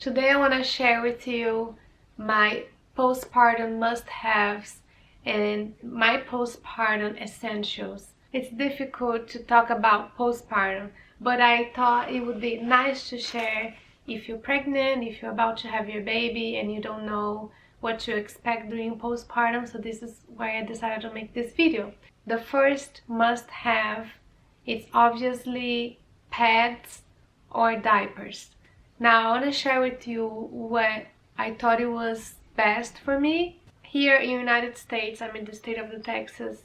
Today I want to share with you my postpartum must-haves and my postpartum essentials. It's difficult to talk about postpartum, but I thought it would be nice to share if you're pregnant, if you're about to have your baby and you don't know what to expect during postpartum. So this is why I decided to make this video. The first must-have is obviously pads or diapers. Now I want to share with you what I thought it was best for me. Here in the United States, I'm in the state of Texas.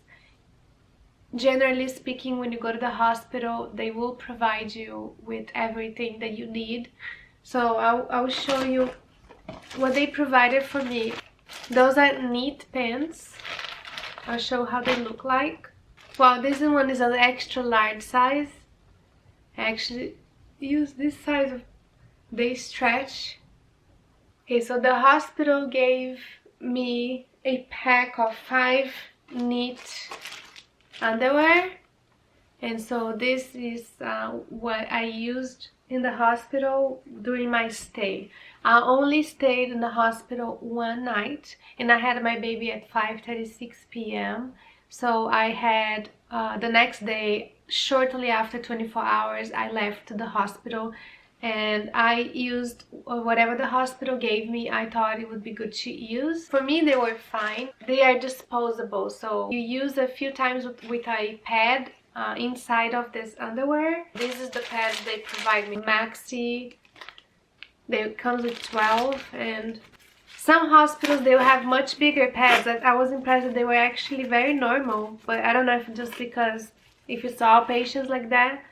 Generally speaking, when you go to the hospital, they will provide you with everything that you need. So I'll show you what they provided for me. Those are neat pants. I'll show how they look like. Well, this one is an extra large size. I actually use this size of. They stretch. Okay, so the hospital gave me a pack of 5 neat underwear, and so this is what I used in the hospital during my stay. I only stayed in the hospital one night, and I had my baby at 5:36 p.m. So I had the next day, shortly after 24 hours, I left the hospital. And I used whatever the hospital gave me. I thought it would be good to use. For me, they were fine. They are disposable, so you use a few times with a pad inside of this underwear. This is the pad they provide me. Maxi. They comes with 12, and some hospitals they will have much bigger pads. I was impressed that they were actually very normal, but I don't know if just because if you saw patients like that.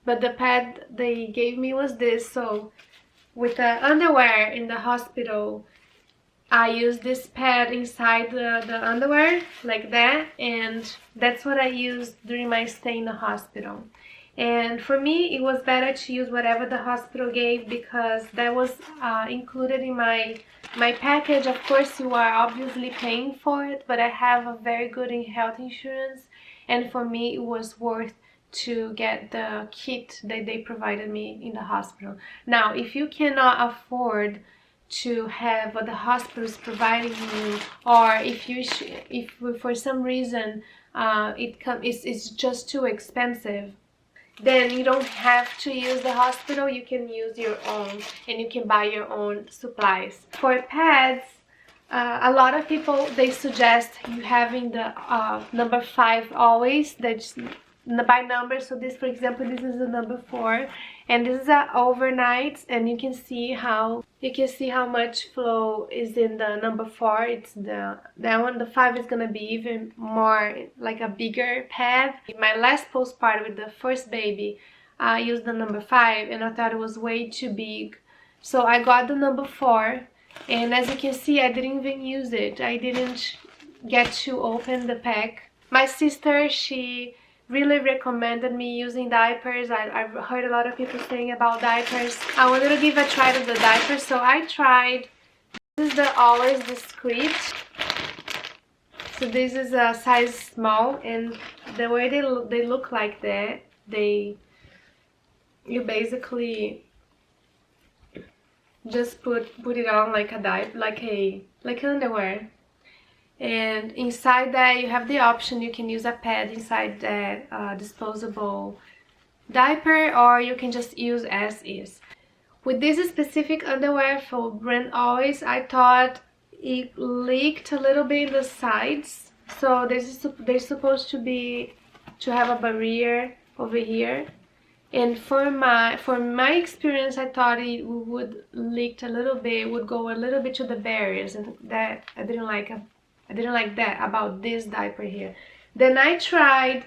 But the pad they gave me was this. So with the underwear in the hospital, I used this pad inside the underwear like that, and that's what I used during my stay in the hospital. And for me, it was better to use whatever the hospital gave because that was included in my package. Of course, you are obviously paying for it, but I have a very good health insurance, and for me, it was worth to get the kit that they provided me in the hospital. Now, if you cannot afford to have what the hospital is providing you, or if for some reason it's just too expensive, then you don't have to use the hospital. You can use your own, and you can buy your own supplies. For pads, a lot of people they suggest you having the number 5 always. That's by number. So this, for example, this is the number 4, and this is a overnight, and you can see how much flow is in the number 4. It's that one. The 5 is gonna be even more like a bigger pad. In my last postpartum with the first baby, I used the number 5, and I thought it was way too big, so I got the number 4. And as you can see, I didn't even use it. I didn't get to open the pack. My sister, she really recommended me using diapers. I've heard a lot of people saying about diapers. I wanted to give a try to the diapers, so I tried. This is the Always Discreet. So this is a size small, and the way they look like that, you basically just put it on like a diaper, like underwear. And inside that you have the option, you can use a pad inside that disposable diaper, or you can just use as is. With this specific underwear for brand Always, I thought it leaked a little bit in the sides. So they're supposed to have a barrier over here. And for my experience, I thought it would leak a little bit, would go a little bit to the barriers, and that I didn't like that about this diaper here. Then I tried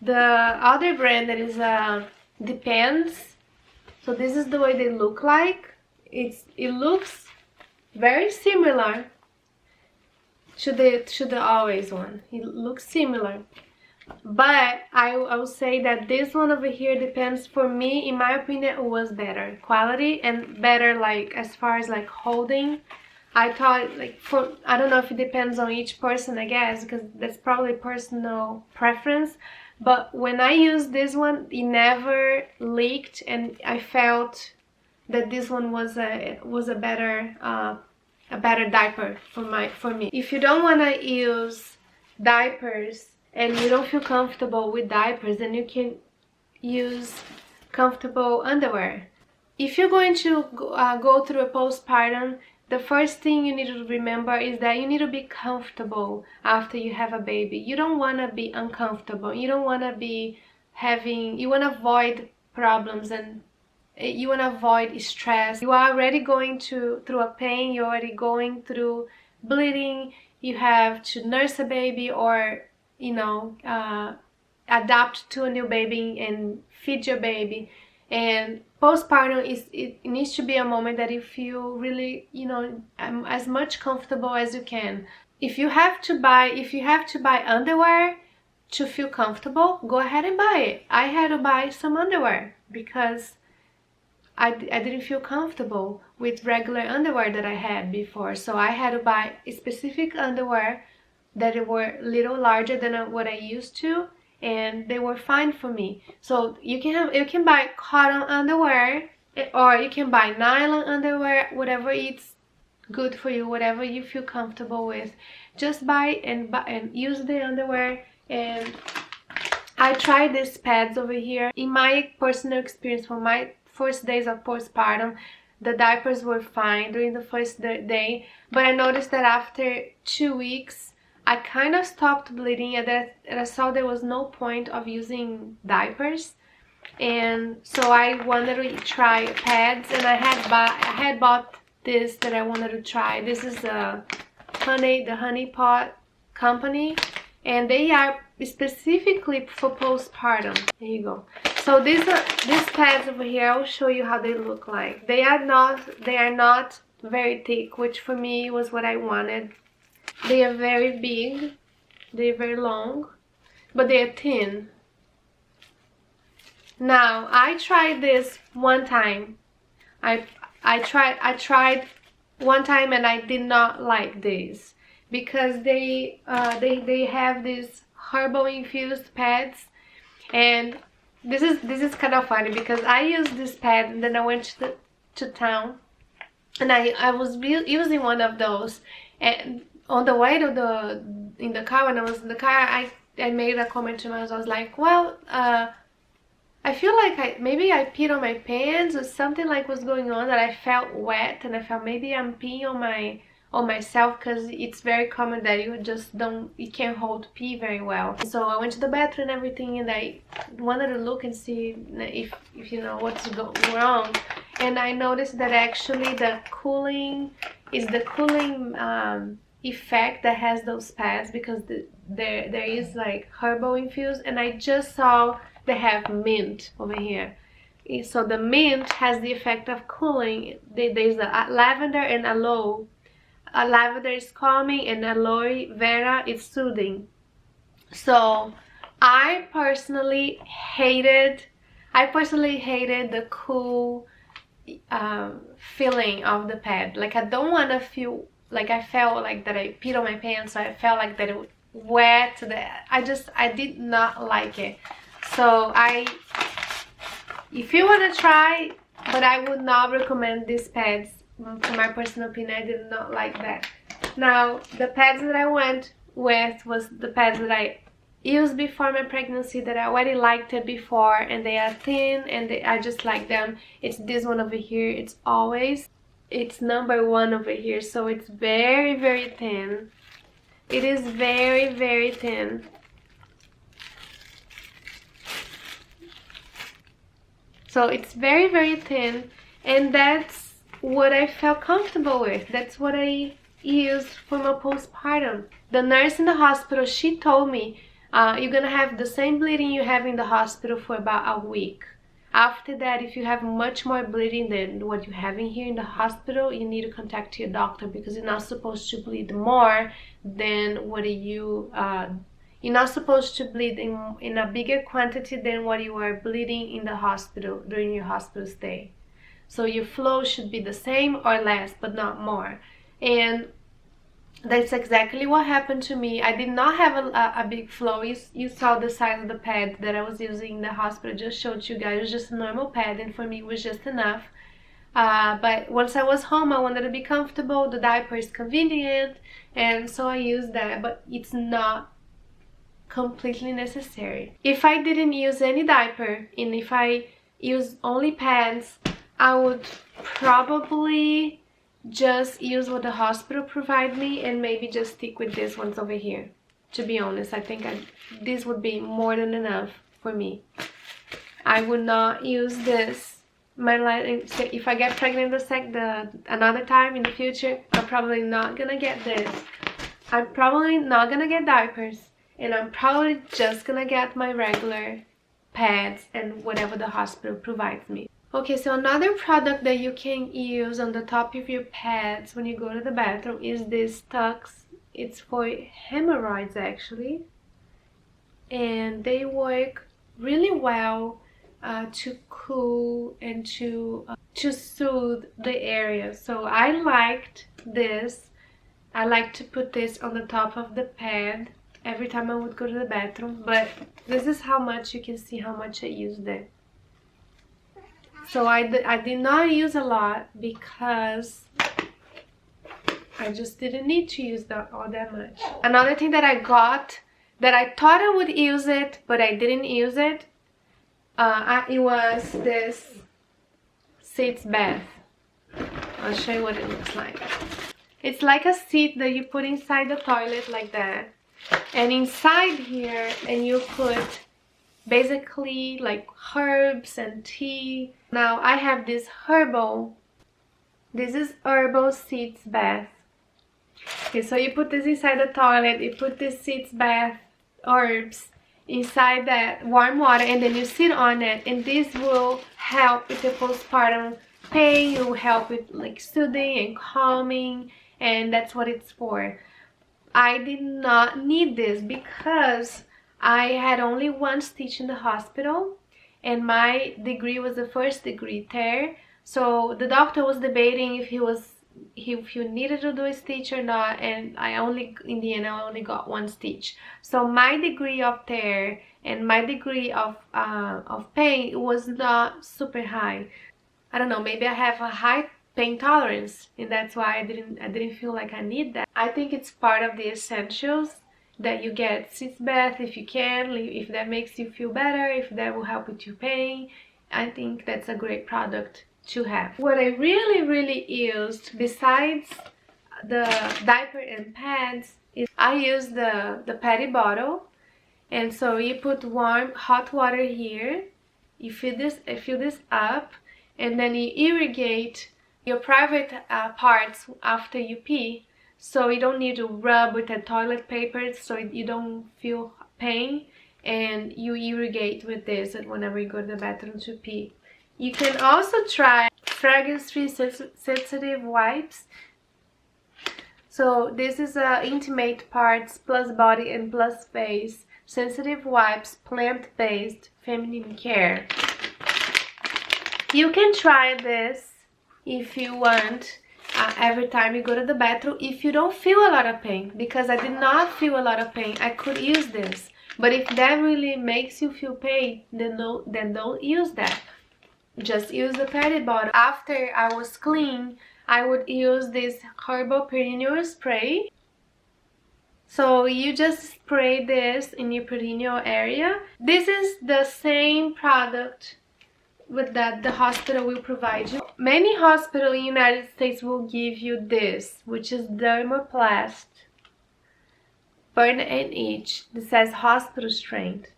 the other brand that is Diapers. So this is the way they look like. It looks very similar to the Always one. It looks similar, but I will say that this one over here, Depends, for me, in my opinion, it was better quality and better like as far as like holding. I thought I don't know if it depends on each person, I guess, because that's probably personal preference. But when I used this one, it never leaked, and I felt that this one was a better diaper for me. If you don't want to use diapers and you don't feel comfortable with diapers, then you can use comfortable underwear. If you're going to go through a postpartum, the first thing you need to remember is that you need to be comfortable after you have a baby. You don't want to be uncomfortable. You don't want to be you want to avoid problems, and you want to avoid stress. You are already going through a pain. You're already going through bleeding. You have to nurse a baby, or adapt to a new baby and feed your baby. And postpartum it needs to be a moment that you feel really as much comfortable as you can. If you have to buy underwear to feel comfortable, go ahead and buy it. I had to buy some underwear because I didn't feel comfortable with regular underwear that I had before, so I had to buy specific underwear that were a little larger than what I used to, and they were fine for me. So you can buy cotton underwear, or you can buy nylon underwear, whatever it's good for you, whatever you feel comfortable with. Just buy and use the underwear. And I tried these pads over here. In my personal experience, for my first days of postpartum, the diapers were fine during the first day, but I noticed that after 2 weeks I kind of stopped bleeding, and I saw there was no point of using diapers, and so I wanted to try pads, and I had bought this that I wanted to try. This is the Honey Pot company, and they are specifically for postpartum. There you go. So these pads over here, I'll show you how they look like. They are not very thick, which for me was what I wanted. They are very big, they're very long, but they are thin. Now, I tried this one time. I tried one time, and I did not like these because they have these herbal infused pads, and this is kind of funny because I used this pad and then I went to town, and I was using one of those, and on the way to in the car, when I was in the car, I made a comment to myself. I was like, well, I feel like maybe I peed on my pants, or something like was going on, that I felt wet, and I felt maybe I'm peeing on myself, because it's very common that you can't hold pee very well. So I went to the bathroom and everything, and I wanted to look and see if you know what's going wrong, and I noticed that actually the cooling effect that has those pads, because there is like herbal infused, and I just saw they have mint over here. So the mint has the effect of cooling. There's a lavender and aloe. Lavender is calming, and aloe vera is soothing. So I personally hated the cool feeling of the pad. Like, I don't want to feel like I felt like that I peed on my pants, so I felt like that it was wet. I did not like it. So if you want to try, but I would not recommend these pads. For my personal opinion, I did not like that. Now, the pads that I went with was the pads that I used before my pregnancy, that I already liked it before, and they are thin, and I just like them. It's this one over here. It's number 1 over here, so it's very, very thin. It is very, very thin. So it's very, very thin, and that's what I felt comfortable with. That's what I used for my postpartum. The nurse in the hospital, she told me, you're gonna have the same bleeding you have in the hospital for about a week. After that, if you have much more bleeding than what you're having here in the hospital, you need to contact your doctor, because you're not supposed to bleed more than what you're not supposed to bleed in a bigger quantity than what you are bleeding in the hospital during your hospital stay. So your flow should be the same or less, but not more. And that's exactly what happened to me. I did not have a big flow. You saw the size of the pad that I was using in the hospital. Just showed you guys. It was just a normal pad, and for me it was just enough. But once I was home, I wanted to be comfortable. The diaper is convenient, and so I used that, but it's not completely necessary. If I didn't use any diaper and if I use only pants, I would probably just use what the hospital provide me and maybe just stick with these ones over here. To be honest, I think this would be more than enough for me. I would not use this. If I get pregnant another time in the future, I'm probably not gonna get this. I'm probably not gonna get diapers, and I'm probably just gonna get my regular pads and whatever the hospital provides me. Okay, so another product that you can use on the top of your pads when you go to the bathroom is this Tux. It's for hemorrhoids actually, and they work really well to cool and to soothe the area. So I liked this. I like to put this on the top of the pad every time I would go to the bathroom, but this is how much you can see how much I used it. So I did not use a lot because I just didn't need to use all that much. Another thing that I got that I thought I would use it, but I didn't use it, it was this seats bath. I'll show you what it looks like. It's like a seat that you put inside the toilet like that, and inside here, and you put basically like herbs and tea. Now I have this is herbal seats bath. Okay, so you put this inside the toilet, you put this seats bath herbs inside that warm water, and then you sit on it, and this will help with the postpartum pain. It will help with like soothing and calming, and that's what it's for. I did not need this because I had only one stitch in the hospital, and my degree was a first degree tear, so the doctor was debating if you needed to do a stitch or not, and in the end I only got one stitch. So my degree of tear and my degree of pain was not super high. I don't know, maybe I have a high pain tolerance, and that's why I didn't feel like I need that. I think it's part of the essentials that you get seats bath if you can, if that makes you feel better, if that will help with your pain. I think that's a great product to have. What I really used besides the diaper and pads is I use the patty bottle, and so you put warm hot water here, you fill this up, and then you irrigate your private parts after you pee, so you don't need to rub with the toilet paper so you don't feel pain, and you irrigate with this whenever you go to the bathroom to pee. You can also try fragrance-free sensitive wipes. So this is intimate parts plus body and plus face sensitive wipes, plant-based feminine care. You can try this if you want every time you go to the bathroom if you don't feel a lot of pain, because I did not feel a lot of pain. I could use this, but if that really makes you feel pain, then don't use that. Just use the patty bottle. After I was clean, I would use this herbal perineal spray. So you just spray this in your perineal area. This is the same product that the hospital will provide you. Many hospitals in the United States will give you this, which is Thermoplasty Burn and Itch. This says hospital strength.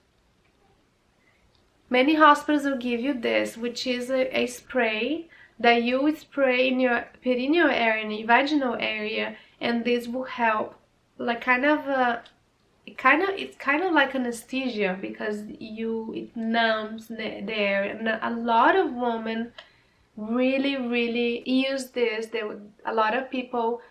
Many hospitals will give you this, which is a spray that you would spray in your perineal area, in your vaginal area, and this will help. Like it's kind of like anesthesia, because it numbs the area. And a lot of women really use this. A lot of people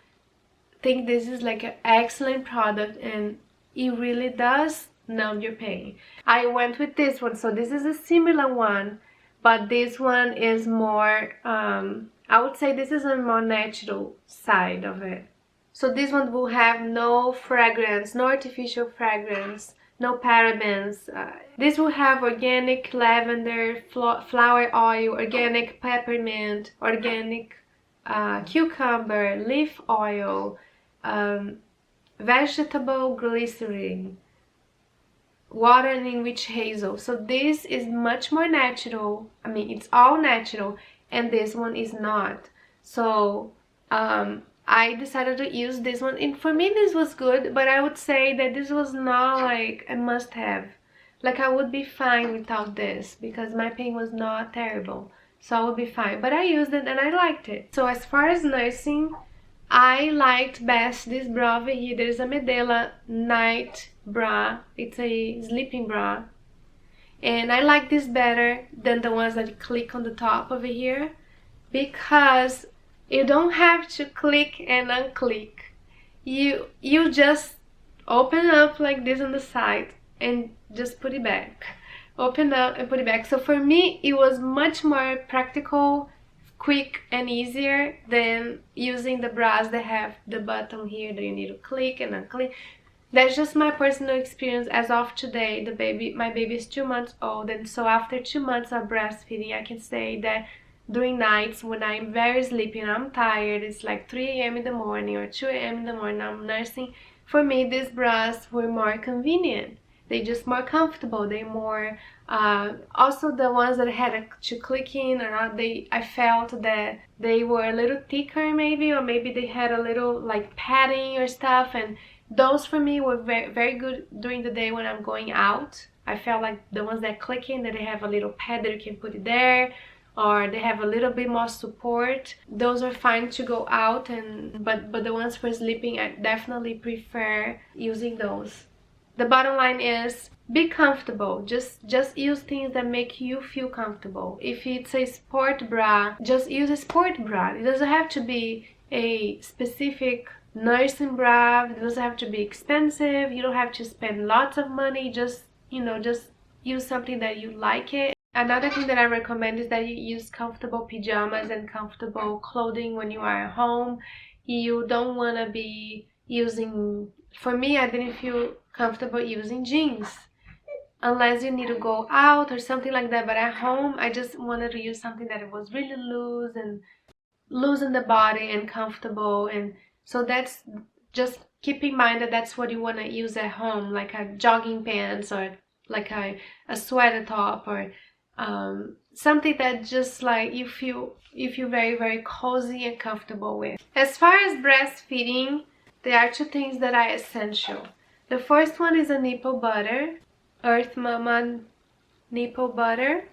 think this is like an excellent product, and it really does numb your pain. I went with this one, so this is a similar one, but this one is more I would say this is a more natural side of it. So this one will have no fragrance, no artificial fragrance, no parabens. This will have organic lavender, flower oil, organic peppermint, organic cucumber, leaf oil, vegetable glycerin, water and enriched hazel. So this is much more natural. I mean, it's all natural, and this one is not. So I decided to use this one, and for me this was good, but I would say that this was not like a must-have. Like, I would be fine without this because my pain was not terrible, so I would be fine. But I used it and I liked it. So as far as nursing, I liked best this bra over here. There's a Medela night bra. It's a sleeping bra, and I like this better than the ones that click on the top over here, because you don't have to click and unclick. You just open up like this on the side and just put it back. Open up and put it back. So for me, it was much more practical, quick and easier than using the bras that have the button here that you need to click and unclick. That's just my personal experience as of today. My baby is 2 months old, and so after 2 months of breastfeeding, I can say that during nights when I'm very sleepy and I'm tired, it's like 3 a.m. in the morning or 2 a.m. in the morning, I'm nursing. For me, these bras were more convenient. They're just more comfortable. They're more also the ones that had to click in or not, I felt that they were a little thicker maybe, or maybe they had a little like padding or stuff, and those for me were very, very good during the day when I'm going out. I felt like the ones that click in, that they have a little pad that you can put it there, or they have a little bit more support. Those are fine to go out, but the ones for sleeping, I definitely prefer using those. The bottom line is, be comfortable. Just use things that make you feel comfortable. If it's a sport bra, just use a sport bra. It doesn't have to be a specific nursing bra. It doesn't have to be expensive. You don't have to spend lots of money. Just use something that you like it. Another thing that I recommend is that you use comfortable pajamas and comfortable clothing when you are at home. You don't want to be using, for me, I didn't feel comfortable using jeans unless you need to go out or something like that. But at home, I just wanted to use something that was really loose in the body and comfortable. And so that's, just keep in mind that that's what you want to use at home, like a jogging pants or like a sweater top, or something that just like you feel very, very cozy and comfortable with. As far as breastfeeding, there are 2 things that are essential. The first one is a nipple butter, Earth Mama nipple butter.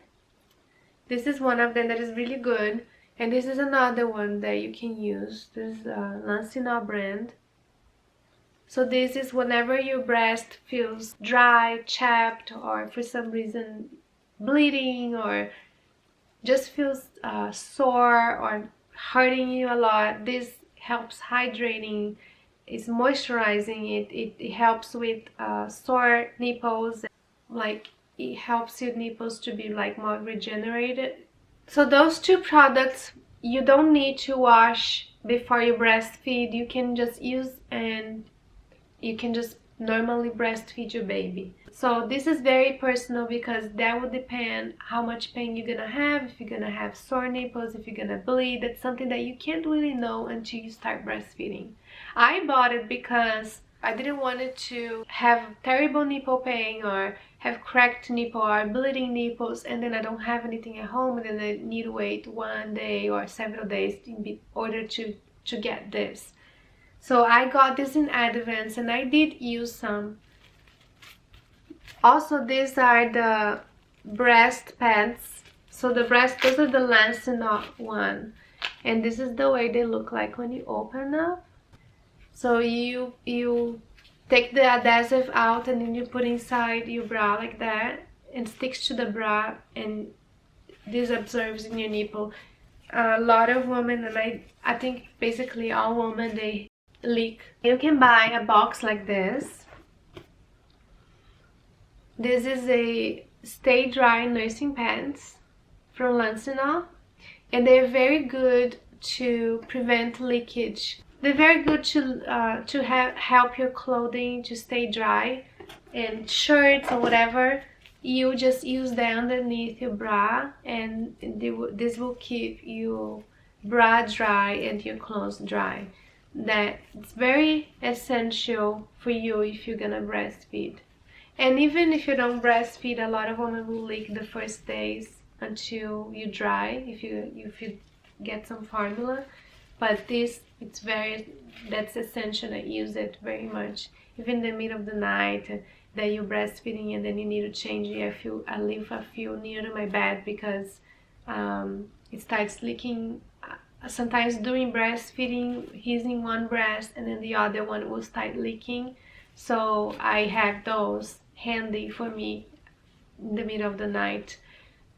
This is one of them that is really good, and this is another one that you can use. This is a Lancina brand. So this is whenever your breast feels dry, chapped, or for some reason bleeding, or just feels sore or hurting you a lot. This helps hydrating, it's moisturizing. It helps with sore nipples, like it helps your nipples to be like more regenerated. So those 2 products, you don't need to wash before you breastfeed. You can just use, and you can just normally breastfeed your baby. So this is very personal, because that will depend how much pain you're gonna have, if you're gonna have sore nipples, if you're gonna bleed. That's something that you can't really know until you start breastfeeding. I bought it because I didn't want it to have terrible nipple pain or have cracked nipple or bleeding nipples, and then I don't have anything at home, and then I need to wait 1 day or several days in order to get this. So I got this in advance, and I did use some. Also, these are the breast pads. So those are the Lancina one, and this is the way they look like when you open up. So you take the adhesive out, and then you put inside your bra like that, and sticks to the bra, and this absorbs in your nipple. A lot of women, and I think basically all women, they leak. You can buy a box like this. This is a Stay Dry nursing pants from Lancina, and they're very good to prevent leakage. They're very good to help your clothing to stay dry, and shirts or whatever, you just use that underneath your bra, and this will keep your bra dry and your clothes dry. That's very essential for you if you're gonna breastfeed. And even if you don't breastfeed, a lot of women will leak the first days until you dry, if you get some formula. But that's essential. I use it very much. Even in the middle of the night that you're breastfeeding and then you need to change it, I leave a few near to my bed because it starts leaking. Sometimes during breastfeeding, using one breast and then the other one will start leaking. So I have those handy for me in the middle of the night.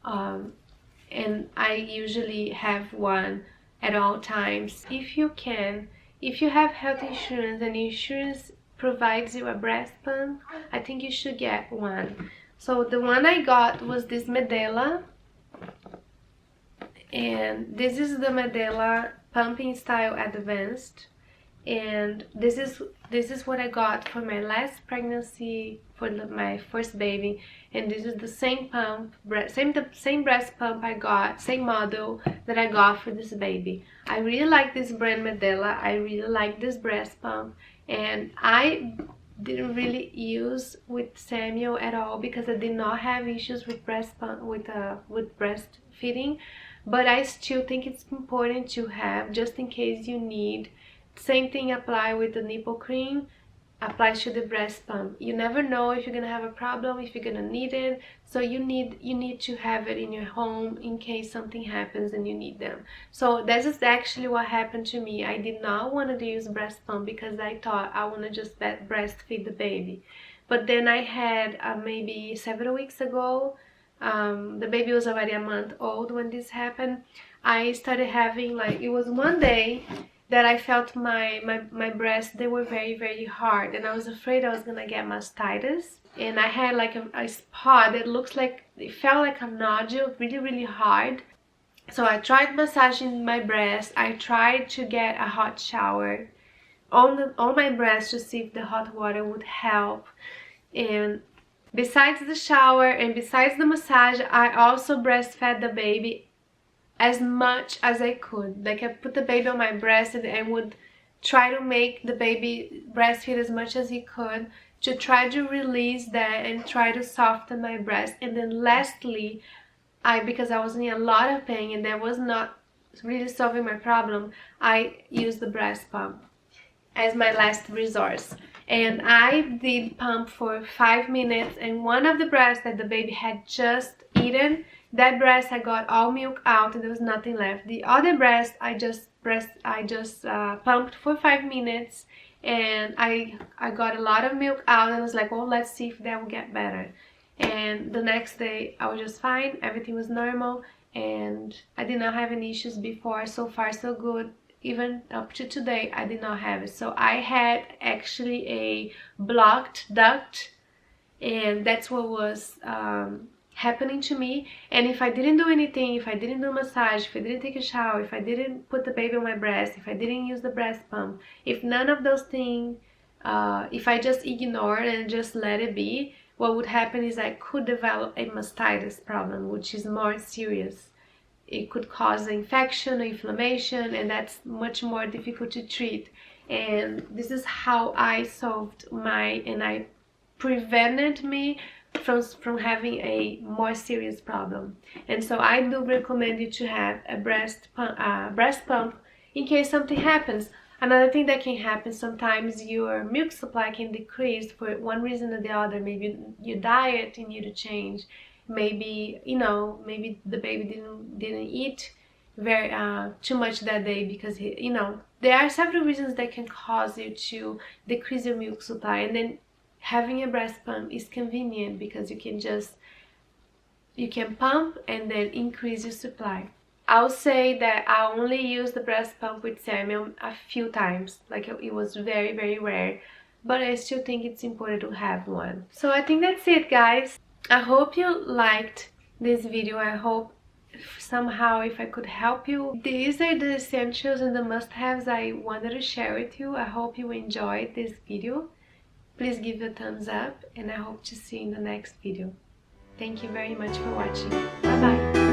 And I usually have one at all times. If you have health insurance and insurance provides you a breast pump, I think you should get one. So the one I got was this Medela, and this is the Medela Pumping Style Advanced, and this is what I got for my last pregnancy for my first baby. And this is the same pump, same breast pump I got, same model that I got for this baby. I really like this brand Medela. I really like this breast pump, and I didn't really use with Samuel at all because I did not have issues with breast pump with breastfeeding. But I still think it's important to have, just in case you need. Same thing apply with the nipple cream, applies to the breast pump. You never know if you're gonna have a problem, if you're gonna need it. So you need to have it in your home in case something happens and you need them. So this is actually what happened to me. I did not want to use breast pump because I thought I want to just breastfeed the baby. But then I had maybe several weeks ago, the baby was already a month old when this happened. I started having, like, it was one day that I felt my breasts, they were very, very hard, and I was afraid I was gonna get mastitis. And I had like a spot that looks like, it felt like a nodule, really, really hard. So I tried massaging my breast. I tried to get a hot shower on my breast to see if the hot water would help. And besides the shower and besides the massage, I also breastfed the baby as much as I could. Like, I put the baby on my breast and would try to make the baby breastfeed as much as he could to try to release that and try to soften my breast. And then lastly, because I was in a lot of pain and that was not really solving my problem, I used the breast pump as my last resource. And I did pump for 5 minutes, and one of the breasts that the baby had just eaten, that breast I got all milk out and there was nothing left. The other breast I just pumped for 5 minutes, and I got a lot of milk out, and I was like, well, let's see if that will get better. And the next day I was just fine, everything was normal, and I did not have any issues before. So far so good. Even up to today I did not have it. So I had actually a blocked duct, and that's what was happening to me. And if I didn't do anything, if I didn't do massage, if I didn't take a shower, if I didn't put the baby on my breast, if I didn't use the breast pump, if none of those things, if I just ignored and just let it be, what would happen is I could develop a mastitis problem, which is more serious. It could cause infection or inflammation, and that's much more difficult to treat. And this is how I solved and I prevented me from having a more serious problem. And so I do recommend you to have a breast pump in case something happens. Another thing that can happen, sometimes your milk supply can decrease for one reason or the other. Maybe your diet you need to change. Maybe, maybe the baby didn't eat very too much that day because there are several reasons that can cause you to decrease your milk supply. And then having a breast pump is convenient because you can pump and then increase your supply. I'll say that I only used the breast pump with Samuel a few times, like it was very, very rare, but I still think it's important to have one. So I think that's it, guys. I hope you liked this video. I hope somehow if I could help you. These are the essentials and the must-haves I wanted to share with you. I hope you enjoyed this video. Please give a thumbs up and I hope to see you in the next video. Thank you very much for watching. Bye bye!